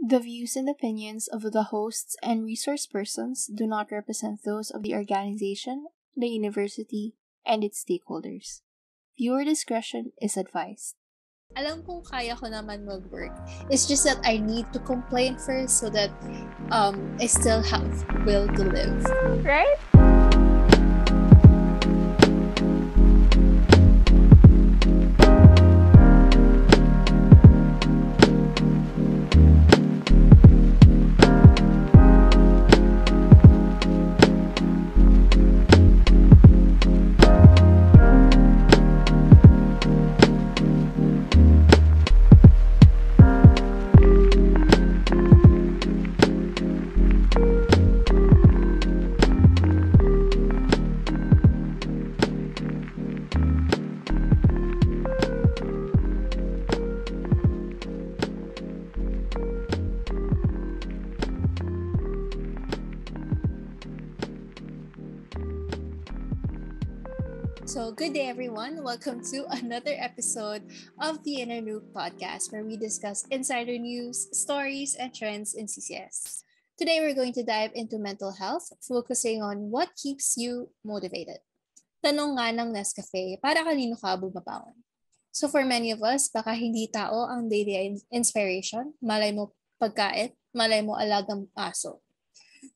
The views and opinions of the hosts and resource persons do not represent those of the organization, the university, and its stakeholders. Viewer discretion is advised. Alam kong kaya ko naman mag-work. It's just that I need to complain first so that I still have will to live. Right? So, good day everyone. Welcome to another episode of the Inner Loop podcast where we discuss insider news, stories, and trends in CCS. Today we're going to dive into mental health, focusing on what keeps you motivated. Tanong nga ng Nescafe, para kanino ka bumabangon? So for many of us, baka hindi tao ang daily inspiration, malay mo pagkain, malay mo alagang aso.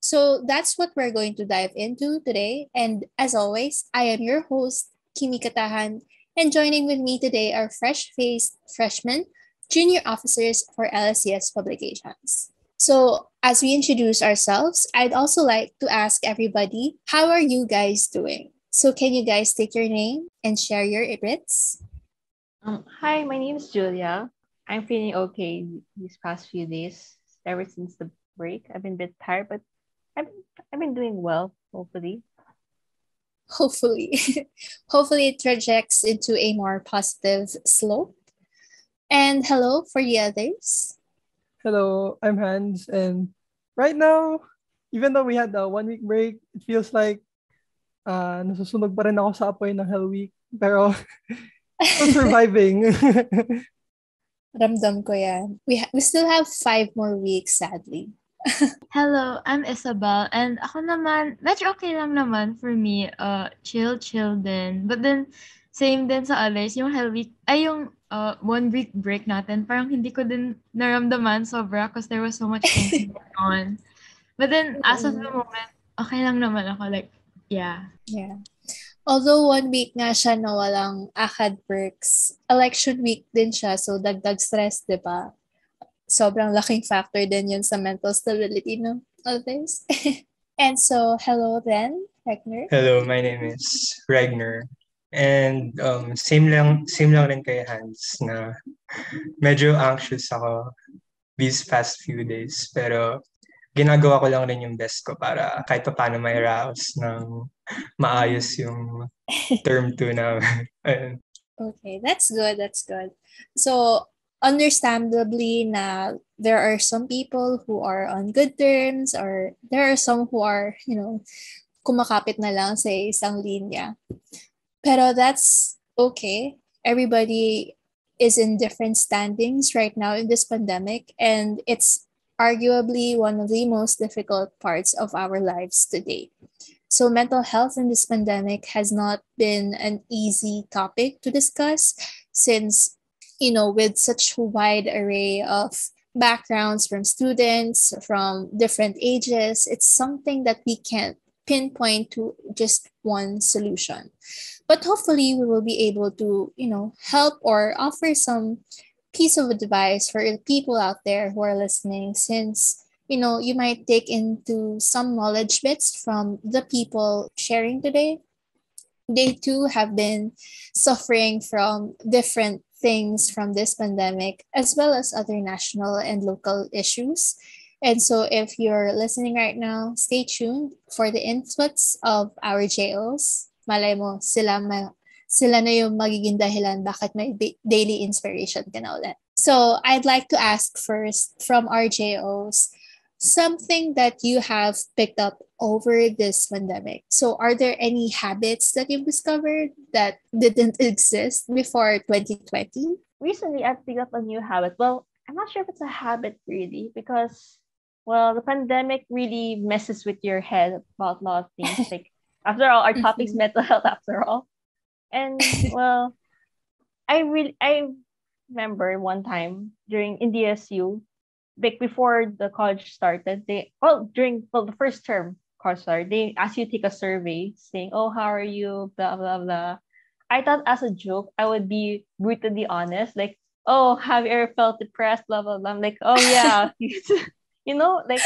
So that's what we're going to dive into today. And as always, I am your host, Kimi Katahan, and joining with me today are fresh-faced freshmen, junior officers for LSCS Publications. So as we introduce ourselves, I'd also like to ask everybody, how are you guys doing? So can you guys take your name and share your bits? Hi, my name is Julia. I'm feeling okay these past few days. Ever since the break, I've been a bit tired, but I've been doing well, hopefully. Hopefully. Hopefully it trajects into a more positive slope. And hello for the others. Hello, I'm Hans, and right now, even though we had a 1 week break, it feels like nasusunog pa rin ako sa apoy ng Hell Week. Pero, still surviving. Ramdam ko yan. We still have 5 more weeks, sadly. Hello, I'm Isabel, and ako naman, medyo okay lang naman for me, chill din. But then, same din sa others, yung Hell Week, ay yung 1 week break natin, parang hindi ko din naramdaman sobra because there was so much things going on. But then, as of the moment, okay lang naman ako, like, yeah. Yeah. Although 1 week nga siya na walang ACAD perks, election week din siya, so dagdag stress, di ba? Sobrang laking factor din yun sa mental stability ng others. And so, hello then, Regner. Hello, my name is Regner. And same lang rin kay Hans na medyo anxious ako these past few days. Pero ginagawa ko lang rin yung best ko para kahit pa paano may arouse ng maayos yung term 2 na. Okay, that's good. So, understandably na there are some people who are on good terms or there are some who are, kumakapit na lang sa isang linya. Pero that's okay. Everybody is in different standings right now in this pandemic, and it's arguably one of the most difficult parts of our lives today. So mental health in this pandemic has not been an easy topic to discuss since, with such a wide array of backgrounds from students, from different ages, it's something that we can't pinpoint to just one solution. But hopefully we will be able to, help or offer some piece of advice for the people out there who are listening since you might take into some knowledge bits from the people sharing today. They too have been suffering from different things from this pandemic, as well as other national and local issues. And so if you're listening right now, stay tuned for the inputs of our JOs. Malay mo, sila na yung magiging dahilan bakit may daily inspiration ka na ulit. So I'd like to ask first from our JOs, something that you have picked up over this pandemic. So are there any habits that you've discovered that didn't exist before 2020? Recently, I've picked up a new habit. Well, I'm not sure if it's a habit really because, well, the pandemic really messes with your head about a lot of things. Like, after all, our topic's Mhm. mental health after all. And, well, I remember one time during in DSU, like before the college started, the first term college started, they asked you to take a survey saying, "Oh, how are you?" Blah blah blah. I thought as a joke I would be brutally honest, like, "Oh, have you ever felt depressed?" Blah blah blah. I'm like, "Oh yeah," like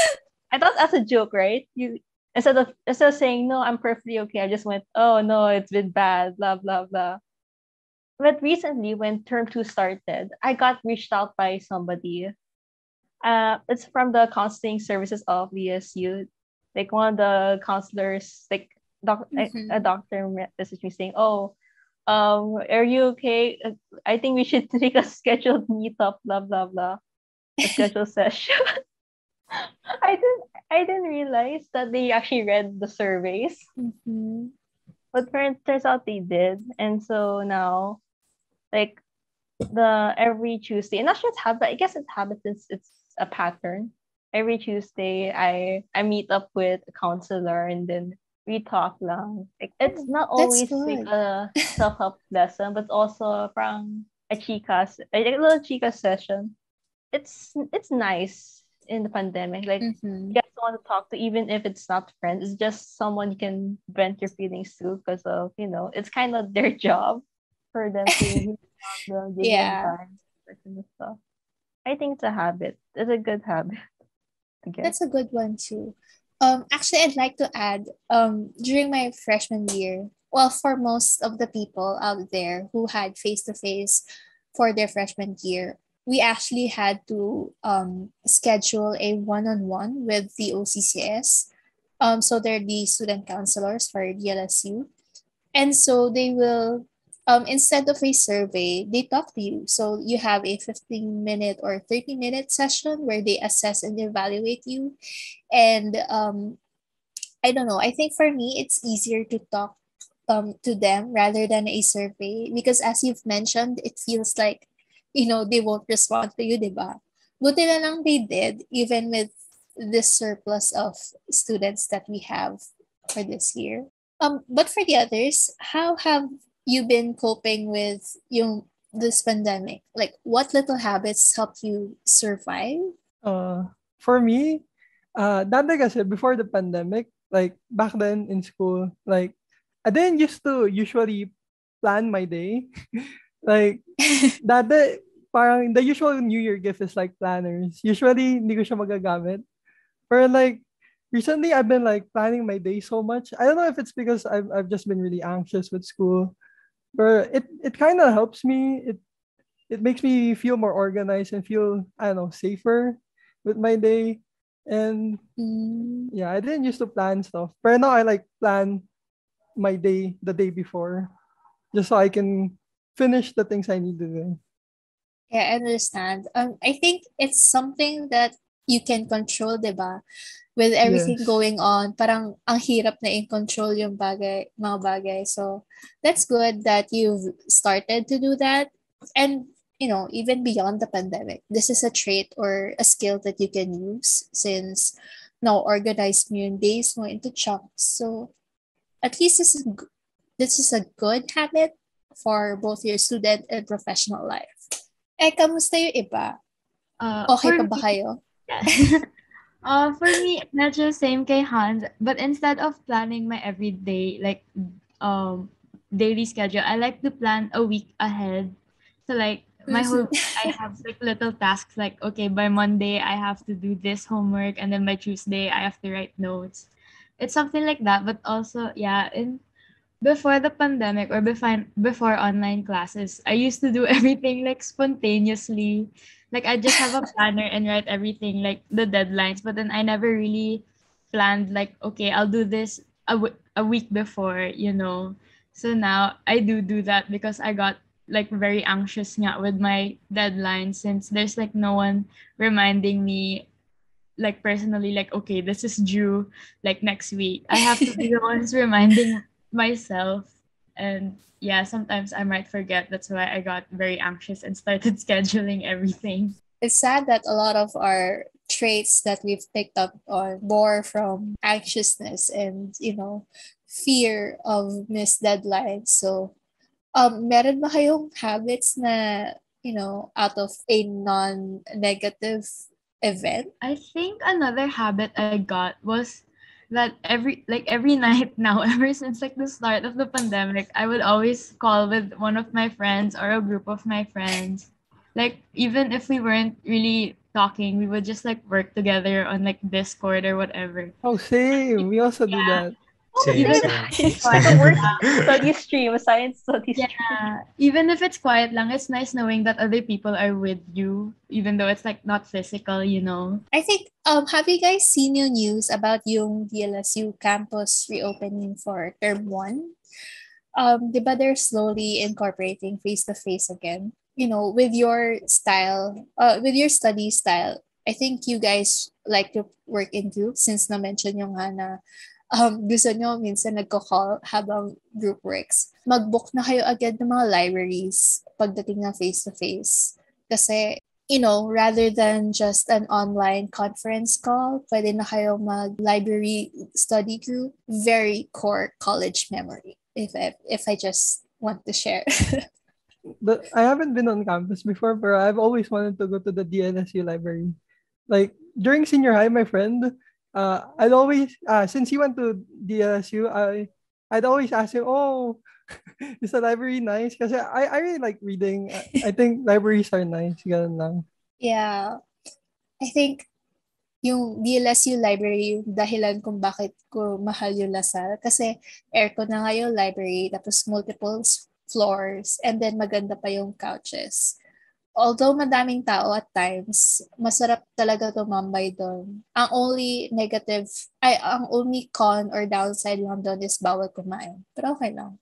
I thought as a joke, right? You instead of saying no, I'm perfectly okay. I just went, "Oh no, it's been bad." Blah blah blah. But recently, when term two started, I got reached out by somebody. It's from the counseling services of VSU. Like one of the counselors, like a Mhm. doctor messaged me saying, "Oh, are you okay? I think we should take a scheduled meetup. Blah blah blah. A scheduled session." I didn't realize that they actually read the surveys, Mhm. but turns out they did, and so now like the every Tuesday, and not sure it's habit. I guess it's habit since it's a pattern. Every Tuesday, I meet up with a counselor and then we talk lang. Like it's Oh, not that's always like good. a self help lesson, but also from like a little chica session. It's nice in the pandemic. Like you Mhm. guys want to talk to, even if it's not friends. It's just someone you can vent your feelings to because of it's kind of their job for them to give you Yeah, advice, that kind of stuff. I think it's a habit. It's a good habit, I guess. that's a good one too. Actually, I'd like to add, during my freshman year, well, for most of the people out there who had face to face for their freshman year, we actually had to schedule a one on one with the OCCS. So they're the student counselors for DLSU. And so they will, instead of a survey, they talk to you. So you have a 15-minute or 30-minute session where they assess and evaluate you. And I don't know, I think for me, it's easier to talk to them rather than a survey because as you've mentioned, it feels like, they won't respond to you, diba? Buti na lang they did, even with this surplus of students that we have for this year. But for the others, how have you been coping with this pandemic? Like, what little habits helped you survive? Uh, for me, dati kasi before the pandemic, like back then in school, like I didn't used to usually plan my day. Like dati, parang the usual New Year gift is like planners. Usually, hindi ko siya magagamit. But like recently, I've been like planning my day so much. I don't know if it's because I've just been really anxious with school, but it kind of helps me. It makes me feel more organized and feel, I don't know, safer with my day. And Mm, yeah, I didn't used to plan stuff, but now I like plan my day the day before just so I can finish the things I need to do. yeah, I understand. I think it's something that you can control, diba? With everything Yes. going on, parang ang hirap na in-control yung mga bagay. So, that's good that you've started to do that. And, even beyond the pandemic, this is a trait or a skill that you can use since now organized mo yung days mo into chunks. So, at least this is a good habit for both your student and professional life. Kamusta yung iba? Okay For pa ba me, kayo? for me, medyo same kay Hans, but instead of planning my everyday, like, um, daily schedule, I like to plan a week ahead. So, like, my whole week, I have, like, little tasks, like, okay, by Monday, I have to do this homework, and then by Tuesday, I have to write notes. It's something like that, but also, yeah, before the pandemic or before online classes, I used to do everything like spontaneously. Like I just have a planner and write everything like the deadlines, but then I never really planned like okay, I'll do this a week before. So now I do that because I got like very anxious nga with my deadline since there's like no one reminding me like personally like okay this is due like next week. I have to be the ones reminding myself, and yeah, sometimes I might forget. That's why I got very anxious and started scheduling everything. it's sad that a lot of our traits that we've picked up on more from anxiousness and, fear of missed deadlines. So, meron ba kayong habits na, out of a non-negative event? I think another habit I got was that every night now, ever since like the start of the pandemic, I would always call with one of my friends or a group of my friends. Like even if we weren't really talking, we would just like work together on like Discord or whatever. Oh, same. We also do that. Oh, Same, same. same. It's like a work study stream, a science study stream. Yeah, even if it's quiet lang, it's nice knowing that other people are with you, even though it's like not physical, you know. I think, have you guys seen yung news about yung DLSU campus reopening for term 1? Di ba they're slowly incorporating face-to-face again? With your style, with your study style, I think you guys like to work in groups since na-mention yung nga na gusto nyo minsan nagko-call habang group works. Mag-book na kayo agad ng mga libraries pagdating ng face-to-face. Kasi, rather than just an online conference call, pwede na kayo mag-library study group. Very core college memory, if I just want to share. I haven't been on campus before, but I've always wanted to go to the DLSU library. Like during senior high, my friend, I'd always since he went to DLSU, I'd always ask him, "Oh, is the library nice?" Because I really like reading. I think libraries are nice. Ganun lang. Yeah. I think yung DLSU library yung dahilan kung bakit ko mahal yung Lasal. Kasi aircon na nga yung library, tapos multiple floors, and then maganda pa yung couches. Although madaming tao at times, masarap talaga tumambay doon. Ang only con or downside lang doon is bawal kumain. Pero okay lang.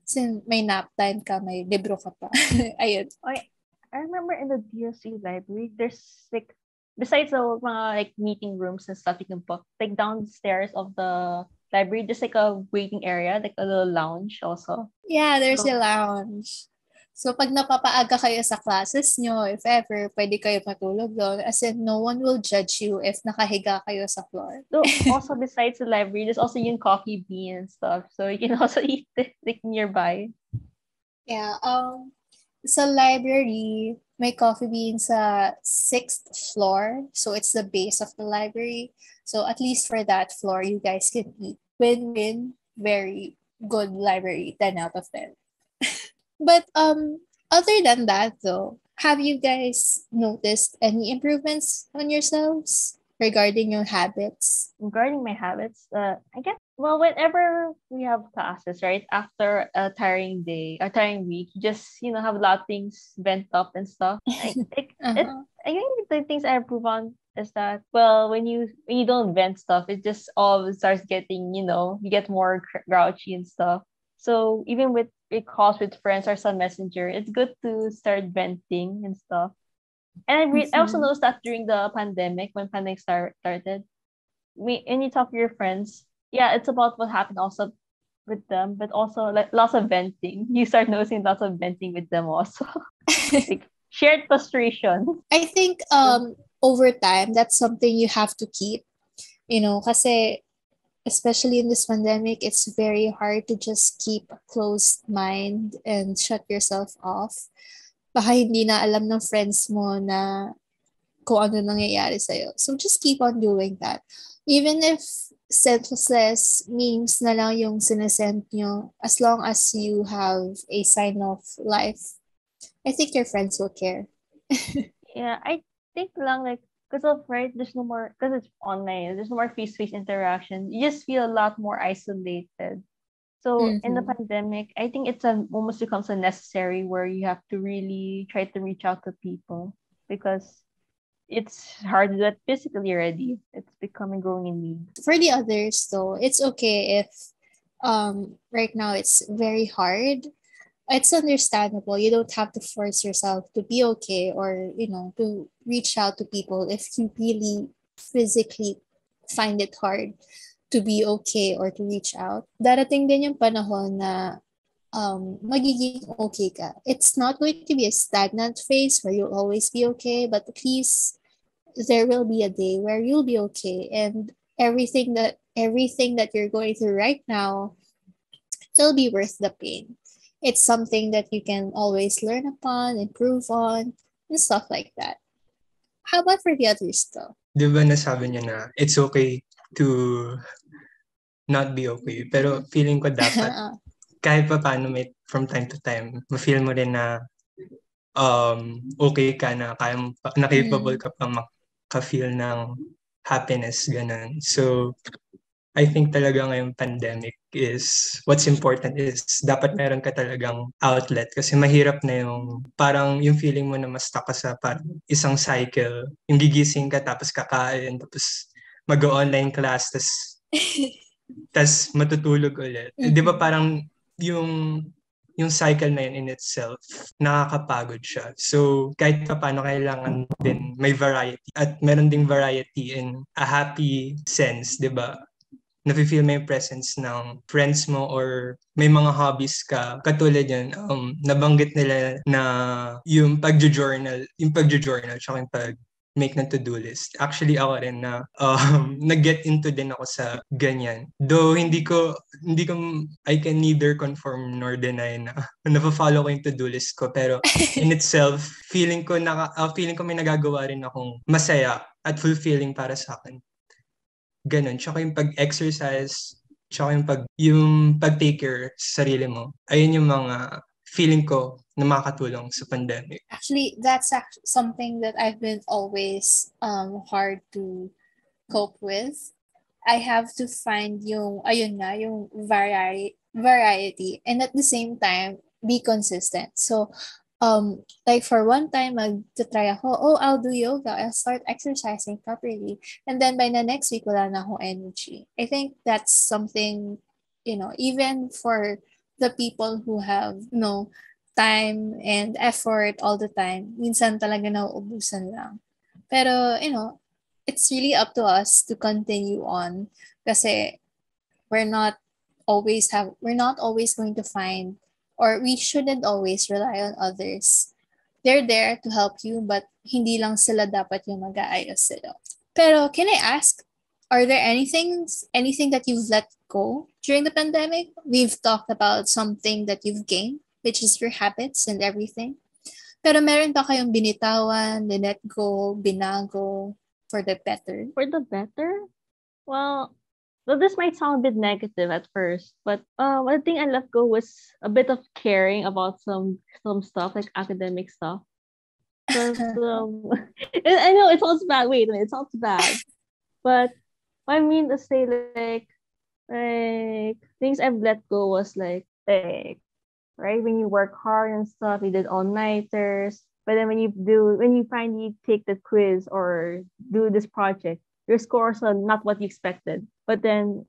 Since may nap time ka, may libro ka pa. Ayun. I remember in the DSU library, there's like, besides the mga like meeting rooms and stuff you can book, like downstairs of the library, just like a waiting area, like a little lounge also. Yeah, there's a lounge. So, pag napapaaga kayo sa classes nyo, if ever, pwede kayo matulog doon. As in, no one will judge you if nakahiga kayo sa floor. So, also besides the library, there's also yung coffee bean and stuff. So, you can also eat it like nearby. Yeah, sa library, may coffee bean sa 6th floor. So, it's the base of the library. So, at least for that floor, you guys can eat. Win-win, very good library, 10 out of 10. But other than that though, have you guys noticed any improvements on yourselves regarding your habits? Regarding my habits, I guess, well, whenever we have classes, right, after a tiring day, a tiring week, you just, have a lot of things vent up and stuff. I think the things I improve on is that, well, when you don't vent stuff, it just all starts getting, you get more grouchy and stuff. So even with calls with friends or some messenger, it's good to start venting and stuff. And I also noticed that during the pandemic, when pandemic started, when you talk to your friends, yeah, it's about what happened also with them, but also like lots of venting. You start noticing lots of venting with them also. Like shared frustration. I think over time, that's something you have to keep. Kasi especially in this pandemic, it's very hard to just keep a closed mind and shut yourself off. Baka hindi na alam ng friends mo na kung ano nangyayari sa'yo. So just keep on doing that. Even if senseless memes na lang yung sinesend nyo, as long as you have a sign of life, I think your friends will care. Yeah, I think lang like, because of right, there's no more, because it's online, there's no more face-to-face interaction. You just feel a lot more isolated. So in the pandemic, I think it's almost becomes a necessary where you have to really try to reach out to people because it's hard to do it physically already. It's becoming growing in need. For the others though, it's okay if right now it's very hard. It's understandable. You don't have to force yourself to be okay or, to reach out to people if you really physically find it hard to be okay or to reach out. Darating din yung panahon na magiging okay ka. It's not going to be a stagnant phase where you'll always be okay, but at least there will be a day where you'll be okay, and everything that you're going through right now will be worth the pain. It's something that you can always learn upon, improve on, and stuff like that. How about for the others though? Di ba nasabi niya na it's okay to not be okay. Pero feeling ko dapat kahit pa paano may from time to time, ma-feel mo rin na okay ka na, na capable ka pa maka-feel ng happiness, ganun. So, I think talaga ngayong pandemic is, what's important is, dapat meron ka talagang outlet. Kasi mahirap na yung, parang yung feeling mo na mas stuck ka sa parang isang cycle. Yung gigising ka, tapos kakain, tapos mag-online class, tas matutulog ulit. Di ba parang yung cycle na yun in itself, nakakapagod siya. So, kahit pa paano kailangan din may variety. At meron ding variety in a happy sense, di ba? Nafe-feel mo yung presence ng friends mo or may mga hobbies ka. Katulad yan, nabanggit nila na yung pagjo-journal, tsaka yung make ng to-do list. Actually, ako rin na nag-get into din ako sa ganyan. Though I can neither confirm nor deny na nafa-follow ko yung to-do list ko. Pero in itself, feeling ko may nagagawa rin akong masaya at fulfilling para sa akin. Ganun. Tsaka yung pag-exercise, tsaka yung pag-take care sa sarili mo. Ayun yung mga feeling ko na makakatulong sa pandemic. Actually, that's something that I've been always hard to cope with. I have to find yung variety, and at the same time be consistent. So like for one time magta-try ako, I'll do yoga, I'll start exercising properly, and then by the next week wala na akong energy. I think that's something, even for the people who have time and effort all the time, minsan talaga nauubusan lang. Pero it's really up to us to continue on, kasi we're not always going to find, or we shouldn't always rely on others. They're there to help you, but hindi lang sila dapat yung mag-aayos sila. Pero can I ask, are there anything that you've let go during the pandemic? We've talked about something that you've gained, which is your habits and everything. Pero meron ba kayong binitawan, let go, binago for the better? For the better? Well, this might sound a bit negative at first, but one thing I let go was a bit of caring about some stuff, like academic stuff. Because I know it sounds bad. Wait a minute, it sounds bad. But what I mean to say, like things I've let go was like right, when you work hard and stuff, you did all-nighters. But then when you finally take the quiz or do this project, your scores are not what you expected. But then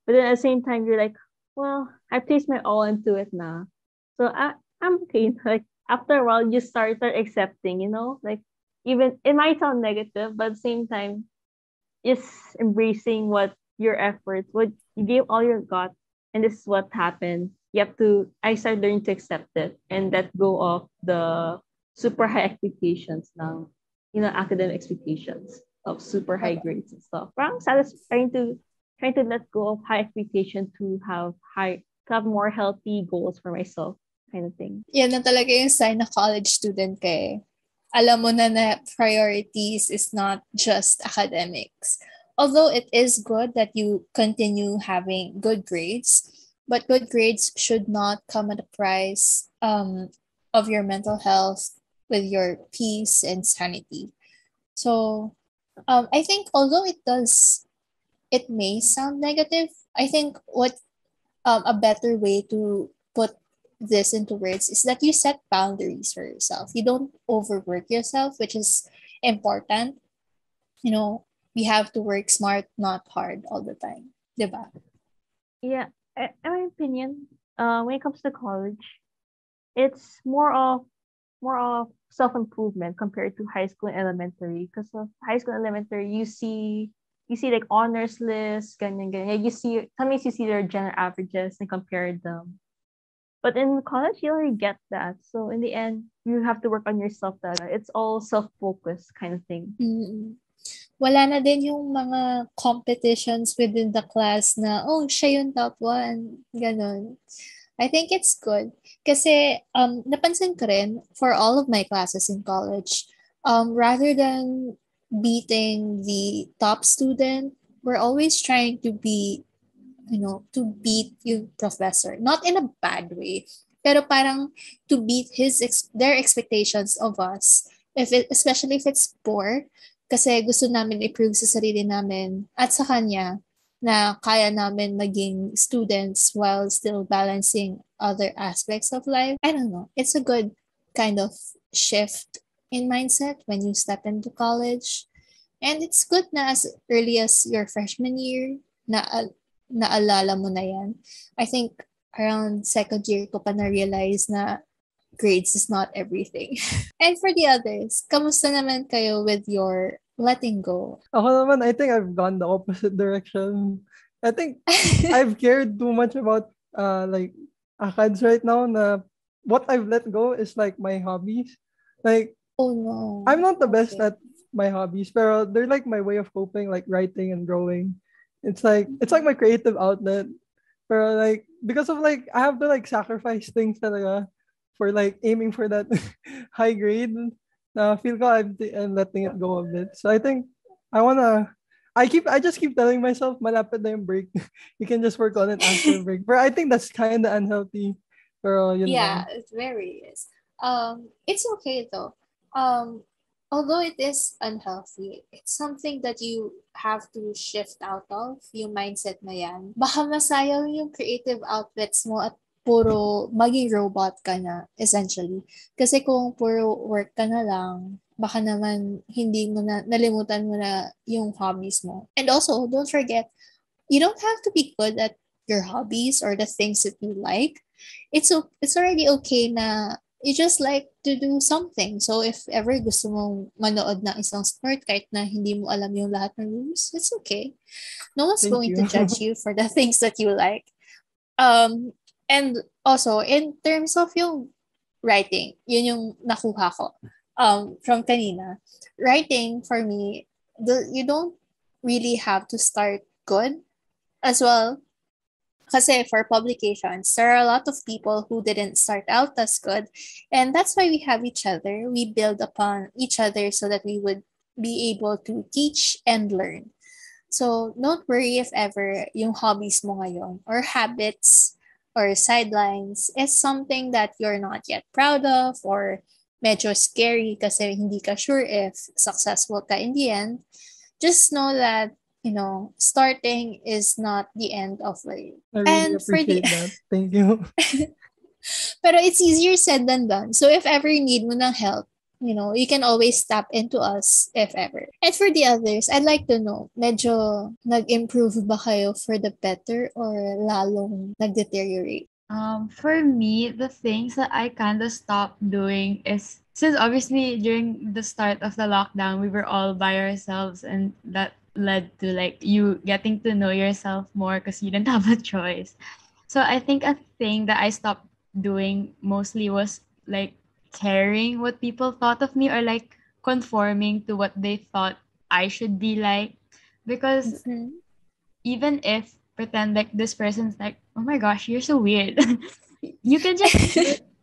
at the same time, you're like, well, I placed my all into it now. So I'm okay. Like after a while, you start accepting, like even it might sound negative, but at the same time, it's embracing what your efforts, what you gave all your got, and this is what happened. I started learning to accept it and let go of the super high expectations now, academic expectations of super high grades and stuff. Parang trying to let go of high expectation to have more healthy goals for myself, kind of thing. Yan na talaga yung sign na college student ka eh. Alam mo na priorities is not just academics. Although it is good that you continue having good grades, but good grades should not come at the price of your mental health, with your peace and sanity. So I think although it may sound negative, I think what a better way to put this into words is that you set boundaries for yourself. You don't overwork yourself, which is important. We have to work smart, not hard all the time. Diba? Yeah. In my opinion, when it comes to college, it's more of self-improvement compared to high school and elementary. Because of high school and elementary, you see like honors lists, ganyan. Sometimes you see their general averages and compare them. But in college, you already get that. So in the end, you have to work on yourself talaga. It's all self-focused kind of thing. Mm. Wala na din yung mga competitions within the class na, oh, siya yung top one. Ganon. I think it's good. Kasi, napansin ko rin, for all of my classes in college, rather than beating the top student, we're always trying to be, to beat yung professor. Not in a bad way, pero parang to beat their expectations of us. Especially if it's poor, kasi gusto namin i-prove sa sarili namin at sa kanya na kaya namin maging students while still balancing other aspects of life. I don't know. It's a good kind of shift in mindset when you step into college. And it's good na as early as your freshman year na naalala mo na yan. I think around second year ko pa na-realize na grades is not everything. And for the others, kamusta naman kayo with your letting go? Ako naman, I think I've gone the opposite direction. I think I've cared too much about like ACADS right now na what I've let go is like my hobbies. Like, Oh no. I'm not the best Okay. at my hobbies, pero they're like my way of coping, like writing and drawing. It's like my creative outlet. Pero like because of like I have to like sacrifice things talaga for like aiming for that high grade. Na feel ko I'm letting it go a bit. So I think I just keep telling myself malapit na yung break. You can just work on it after break. But I think that's kind of unhealthy. Pero yun Yeah, lang. it very is. It's okay though. Although it is unhealthy, it's something that you have to shift out of, yung mindset na yan. Baka masayang yung creative outlets mo at puro maging robot ka na, essentially. Kasi kung puro work ka na lang, baka naman hindi mo na, nalimutan mo na yung hobbies mo. And also, don't forget, you don't have to be good at your hobbies or the things that you like. It's already okay na you just like to do something. So if ever gusto mong manood ng isang sport kahit na hindi mo alam yung lahat ng rules, it's okay. No one's Thank going you. to judge you for the things that you like. And also in terms of yung writing, yun yung nakuha ko from kanina. Writing for me, you don't really have to start good as well. Kasi for publications, there are a lot of people who didn't start out as good. And that's why we have each other. We build upon each other so that we would be able to teach and learn. So don't worry if ever yung hobbies mo ngayon or habits or sidelines is something that you're not yet proud of or medyo scary kasi hindi ka sure if successful ka in the end. Just know that starting is not the end of life. I really And for the appreciate that. Thank you. pero it's easier said than done. So if ever you need mo ng help, you can always tap into us if ever. And for the others, I'd like to know, medyo nag-improve ba kayo for the better or lalong nag-deteriorate? For me, the things that I kind of stopped doing is since obviously during the start of the lockdown, we were all by ourselves, and that led to like you getting to know yourself more because you didn't have a choice. So I think a thing that I stopped doing mostly was like caring what people thought of me or like conforming to what they thought I should be like. Because Mhm. even if pretend like this person's like, oh my gosh, you're so weird. You can just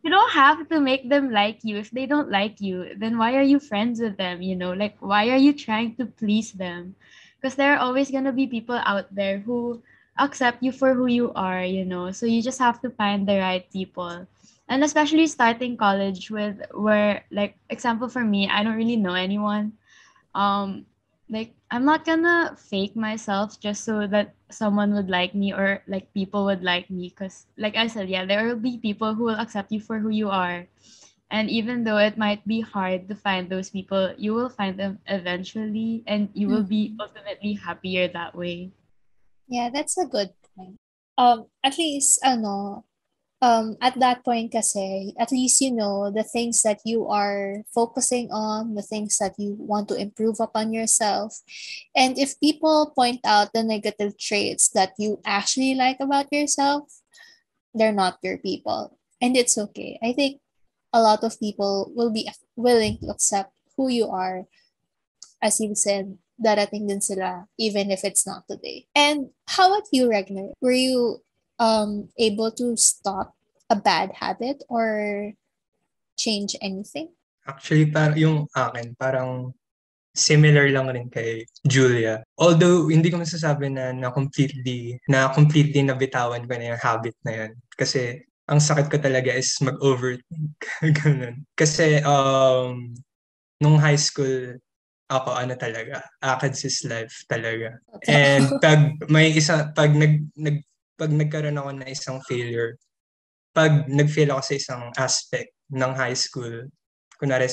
you don't have to make them like you. If they don't like you, then why are you friends with them? Like why are you trying to please them? Because there are always gonna be people out there who accept you for who you are. So you just have to find the right people. And especially starting college with where like example for me, I don't really know anyone. um like I'm not gonna fake myself just so that someone would like me or like people would like me, because like I said, yeah, there will be people who will accept you for who you are. And even though it might be hard to find those people, you will find them eventually and you will be Mhm. ultimately happier that way. Yeah, that's a good point. At least, at that point kasi, at least you know the things that you are focusing on, the things that you want to improve upon yourself. And if people point out the negative traits that you actually like about yourself, they're not your people. And it's okay. I think a lot of people will be willing to accept who you are. As you said, darating din sila even if it's not today. And how about you, Regner? Were you able to stop a bad habit or change anything? Actually, yung akin, parang similar lang rin kay Julia. Although, hindi ko masasabi na completely nabitawan ko na yung habit na yun. Kasi, ang sakit ko talaga is mag-overthink. Ganun. Kasi, nung high school, ako talaga, ACADS is life talaga. And pag nagkaroon ako ng isang failure, pag nag-fail ako sa isang aspect ng high school, kunwari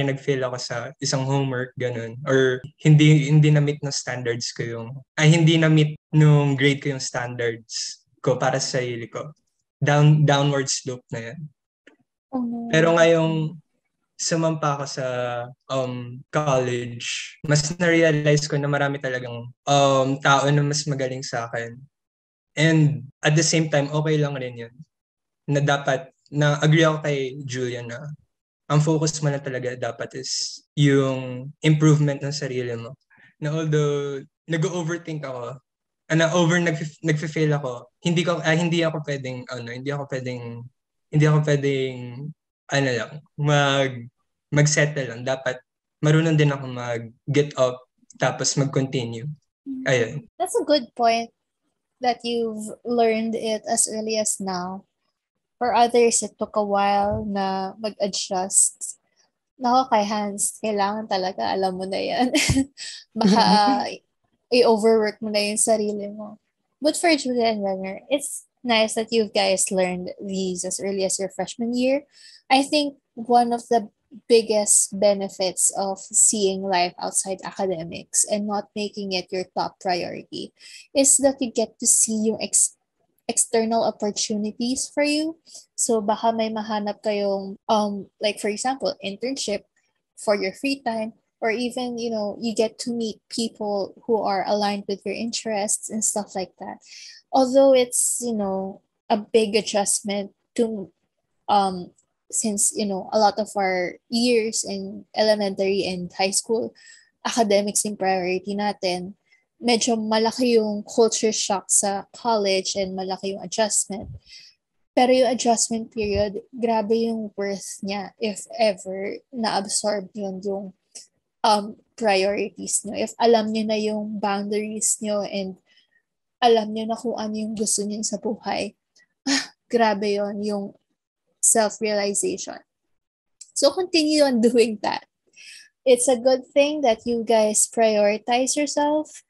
nag-fail ako sa isang homework, ganun, or hindi na-meet ng standards ko hindi na-meet nung grade ko yung standards ko para sa sarili ko. Downward slope na yan. Oh, no. Pero ngayong sumampa ako sa college, mas na-realize ko na marami talagang tao na mas magaling sa akin. And at the same time, okay lang rin yun. Na dapat, agree ako kay Julia na ang focus mo na talaga dapat is yung improvement ng sarili mo. Na although nag-overthink ako, nagfe-fail ako, hindi ako pwedeng mag-settle lang. Dapat marunong din ako mag-get up tapos mag-continue. Ayun. That's a good point that you've learned it as early as now. For others, it took a while na mag-adjust. Nako, kay Hans, kailangan talaga, alam mo na yan. Baka i-overwork mo na yung sarili mo. But for Julia and Renner, it's nice that you guys learned these as early as your freshman year. I think one of the biggest benefits of seeing life outside academics and not making it your top priority is that you get to see yung external opportunities for you. So baka may mahanap kayong like for example, internship for your free time, or even you get to meet people who are aligned with your interests and stuff like that. Although it's a big adjustment to since a lot of our years in elementary and high school, academics yung priority natin. Medyo malaki yung culture shock sa college and malaki yung adjustment. Pero yung adjustment period, grabe yung worth niya if ever na-absorb yun yung priorities nyo. If alam nyo na yung boundaries nyo and alam nyo na kung ano yung gusto nyo sa buhay, grabe yun yung self-realization. So continue on doing that. It's a good thing that you guys prioritize yourself.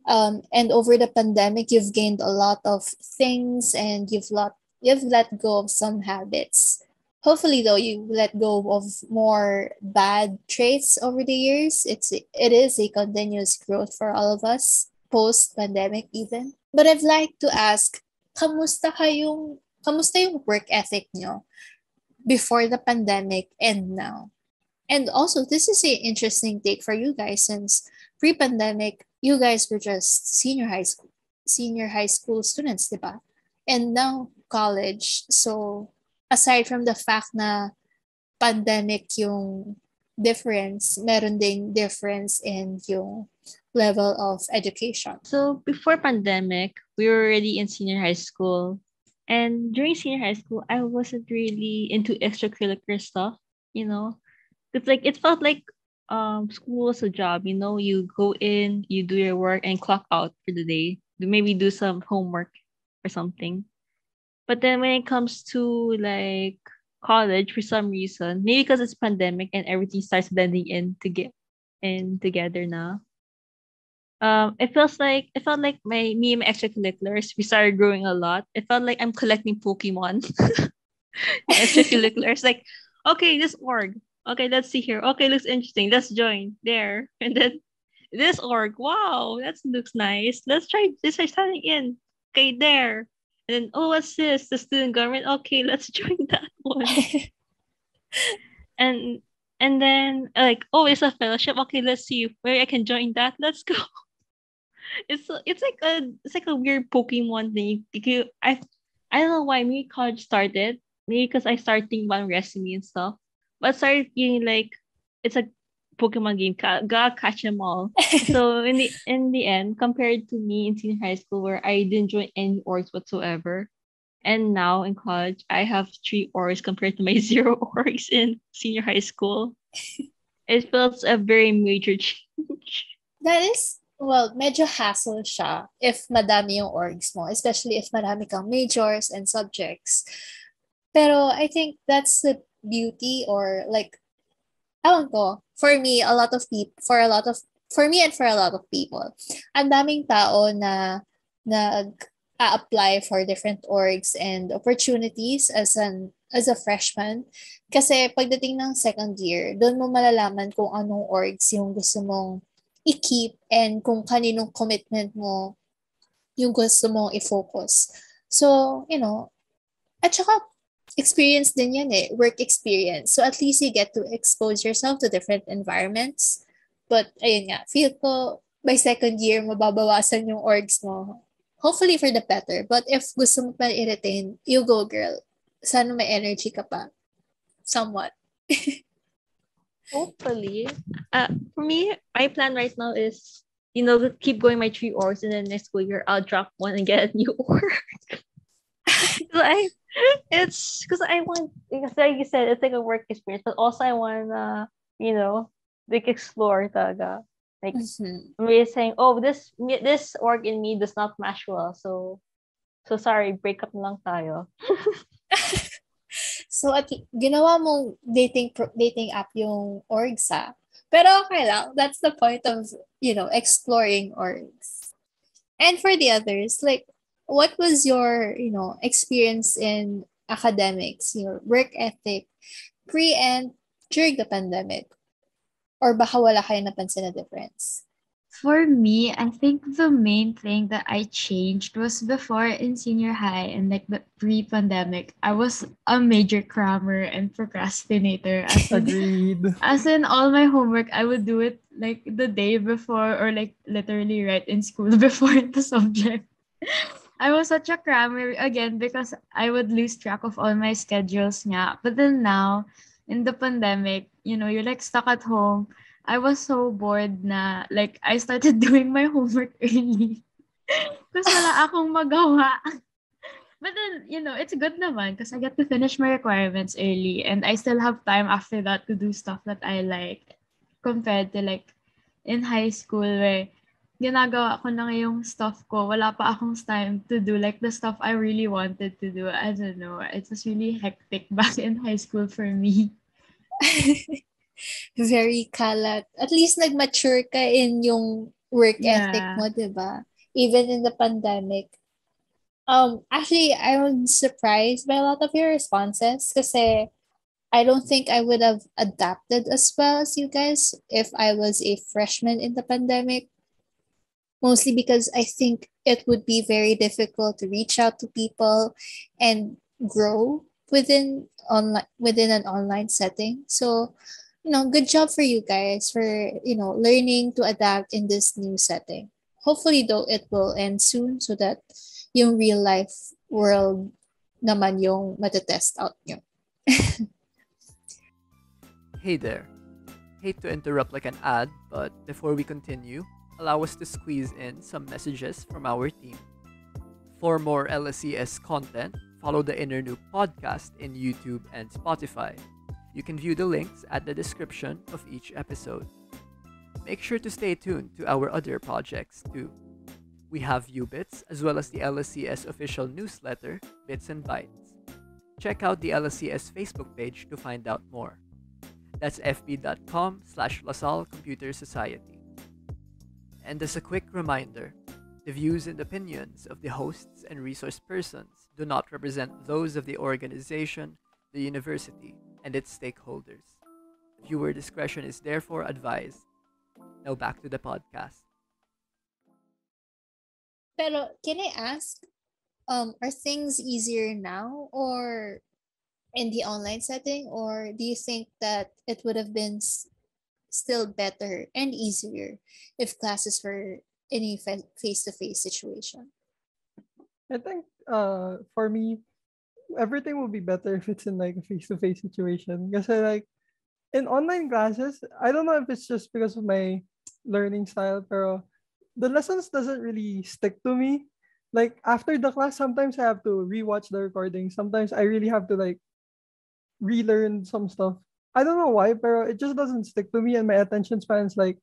And over the pandemic, you've gained a lot of things and you've let go of some habits. Hopefully, though, you let go of more bad traits over the years. It is a continuous growth for all of us, post-pandemic even. But I'd like to ask, kamusta yung work ethic nyo before the pandemic and now? And also, this is an interesting take for you guys since pre-pandemic, you guys were just senior high school students, diba? And now college. So aside from the fact na pandemic yung difference, meron ding difference in yung level of education. So before pandemic, we were already in senior high school. And during senior high school, I wasn't really into extracurricular stuff, It's like it felt like school was a job, you go in, you do your work and clock out for the day. Maybe do some homework or something. But then when it comes to like college, for some reason, maybe because it's pandemic and everything starts blending in together now. It felt like me and my extracurriculars, we started growing a lot. It felt like I'm collecting Pokemon. Extracurriculars, like, okay, this org. Okay, let's see here. Okay, looks interesting. Let's join there. And then this org. Wow, that looks nice. Let's try signing in. Okay, there. And then, oh, what's this? The student government. Okay, let's join that one. and then like, oh, it's a fellowship. Okay, let's see where I can join that. Let's go. It's like a weird Pokemon thing. I I don't know why me college started. Maybe because I started thinking about resume and stuff. But I started feeling like it's a Pokemon game. Gotta catch them all. So in the end, compared to me in senior high school where I didn't join any orgs whatsoever, and now in college I have 3 orgs compared to my 0 orgs in senior high school. It feels a very major change. That is, well, medyo hassle siya if madami yung orgs mo, especially if marami kang majors and subjects. Pero I think that's the beauty, or like, ewan ko, for me, a lot of people, for me and for a lot of people, ang daming tao na nag-a-apply for different orgs and opportunities as a freshman. Kasi pagdating ng second year, doon mo malalaman kung anong orgs yung gusto mong i-keep and kung kaninong commitment mo yung gusto mong i-focus. So, at saka experience din yan work experience. So at least you get to expose yourself to different environments. But ayun nga, feel ko by second year, mababawasan yung orgs mo. Hopefully for the better. But if gusto mo pa i-retain, you go girl. Sana may energy ka pa. Somewhat. Hopefully. For me, my plan right now is, keep going my 3 orgs, and then next school year I'll drop one and get a new org. So it's because I want, because like you said, it's like a work experience, but also I want like explore talaga. Like we're saying, oh, this org in me does not match well, so sorry, break up na lang tayo. So at ginawa mong dating app yung orgs Pero okay lang. That's the point of, exploring orgs. And for the others, like, what was your, experience in academics, your work ethic, pre and during the pandemic? Or baka wala kayo napansin na difference? For me, I think the main thing that I changed was before in senior high and like the pre-pandemic, I was a major crammer and procrastinator. Agreed. As in all my homework, I would do it like the day before or like literally right in school before the subject. I was such a crammer again because I would lose track of all my schedules nga. But then now, in the pandemic, you're like stuck at home. I was so bored na like I started doing my homework early. Because wala akong magawa. But then, it's good naman because I get to finish my requirements early and I still have time after that to do stuff that I like compared to like in high school where ginagawa ko na yung stuff ko. Wala pa akong time to do like the stuff I really wanted to do. I don't know. It was really hectic back in high school for me. Very kalat. At least nag-mature ka in yung work ethic mo, diba? Even in the pandemic. Actually, I was surprised by a lot of your responses kasi I don't think I would have adapted as well as you guys if I was a freshman in the pandemic. Mostly because I think it would be very difficult to reach out to people and grow within an online setting. So, good job for you guys for, learning to adapt in this new setting. Hopefully, though, it will end soon so that yung real life world naman yung matetest out nyo. Hey there. Hate to interrupt like an ad, but before we continue, allow us to squeeze in some messages from our team. For more LSCS content, follow the Inner Noob podcast in YouTube and Spotify. You can view the links at the description of each episode. Make sure to stay tuned to our other projects too. We have UBits as well as the LSCS official newsletter, Bits and Bytes. Check out the LSCS Facebook page to find out more. That's fb.com/LaSalle Computer Society. And as a quick reminder, the views and opinions of the hosts and resource persons do not represent those of the organization, the university, and its stakeholders. Viewer discretion is therefore advised. Now back to the podcast. Pero can I ask, are things easier now or in the online setting, or do you think that it would have been still better and easier if classes were in a face-to-face situation? I think for me, everything will be better if it's in like a face-to-face situation. Because like in online classes, I don't know if it's just because of my learning style, pero the lessons doesn't really stick to me. Like after the class, sometimes I have to rewatch the recording. Sometimes I really have to like relearn some stuff. I don't know why, but it just doesn't stick to me, and my attention span is like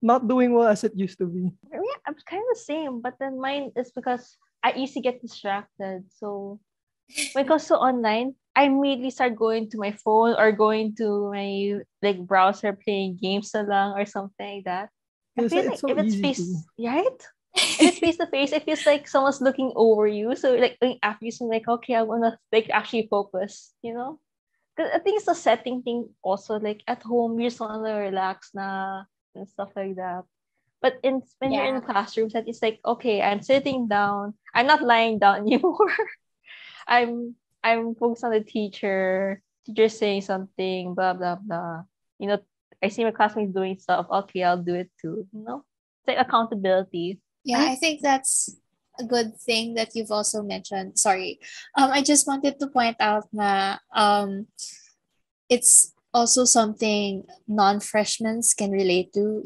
not doing well as it used to be. Yeah, I'm kind of the same, but then mine is because I easily get distracted. So when it comes to online, I immediately start going to my phone or going to my like browser playing games na lang or something like that. I Because feel it's like so if it's easy to. face, right? If it's face to face, it feels like someone's looking over you. So like after you like, okay, I wanna like actually focus, you know? Because I think it's a setting thing also. Like at home, you just wanna relax na and stuff like that. But when you're in Yeah. classrooms, that it's like, okay, I'm sitting down. I'm not lying down anymore. I'm focused on the teacher. Teacher saying something, blah blah blah. You know, I see my classmates doing stuff. Okay, I'll do it too. You know, it's like accountability. Yeah, I think that's a good thing that you've also mentioned. Sorry. I just wanted to point out na it's also something non-freshmen can relate to,